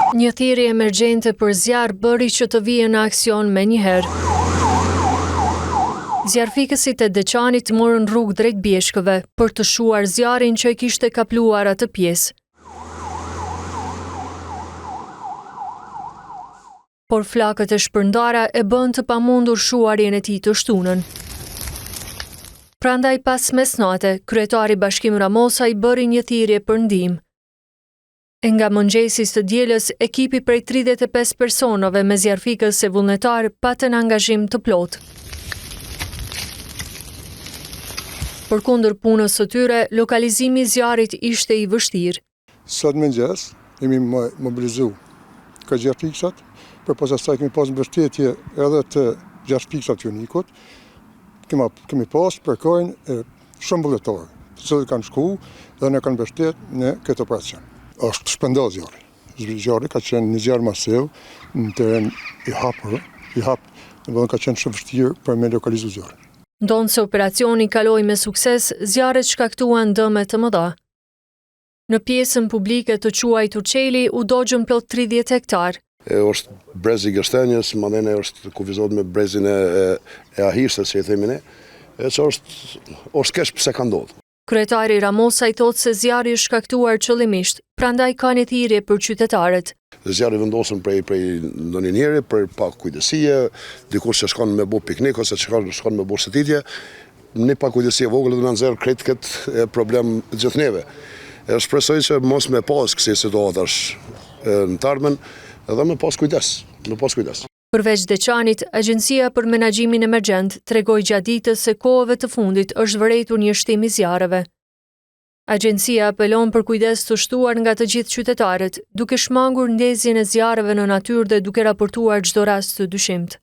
Një thirrje emergjente për zjarr bëri që të vijë në aksion menjëherë. Zjarrfikësit e Deçanit morën rrugë drejt Bjeshkëve për të shuar zjarrin që e kishte kapluar atë pjesë. Por flakët e shpërndara e bën të pamundur shuarjen e tij të shtunën. Prandaj pas mesnate, kryetari i Bashkim Ramosa i bëri një thirrje për ndihmë. E nga mëngjesi së dielës, ekipi prej 35 personave me zjarrfikës e vullnetar patën angazhim të plotë. Përkundër punës së tyre, lokalizimi i zjarrit ishte i vështirë. Sot mëngjes jemi mobilizuar ka zjarrfikësat, përpas asaj kemi pas mbështetje edhe të zjarrfikësat unikut. Kemi pas përkojnë shumë vullnetarë, të cilët kanë shku dhe ne kanë mbështet në këtë operacion. Është shpërndar zjarri. Zjarri ka qenë një zjarr masiv në teren i hapur, dhe ka qenë shumë vështirë për me lokalizu zjarrin. Ndonse operacioni kaloi me sukses, zjarret shkaktuan dëme të mëdha. Në pjesën publike të quajtur Qeli u dogjën plot 30 hektar. Është brezi i Gërshtenjës, madje është kufizohet me brezin e Ahirës, si e themi ne, që është keq pse ka ndodhur. Kryetari Ramosa i thotë se zjarri është shkaktuar qëllimisht, prandaj ka një thirrje për qytetarët. Zjarri vendosën prej ndonjë njeri për pak kujdesie, dikush që shkon me bu piknik ose që shkon me bu shëtitje, një pak kujdesie vogël do na nxjerr krejt këtë problem gjithë neve. Shpresoj që mos me pas kësi situatash në të ardhmen, edhe me pas kujdes. Përveç Deçanit, Agjencia për Menaxhimin Emergjent tregoi gjatë ditës se kohëve të fundit është vërejtur një shtim i zjarreve. Agjencia apelon për kujdes të shtuar nga të gjithë qytetarët, duke shmangur ndezjen e zjarreve në natyrë dhe duke raportuar çdo rast të dyshimt.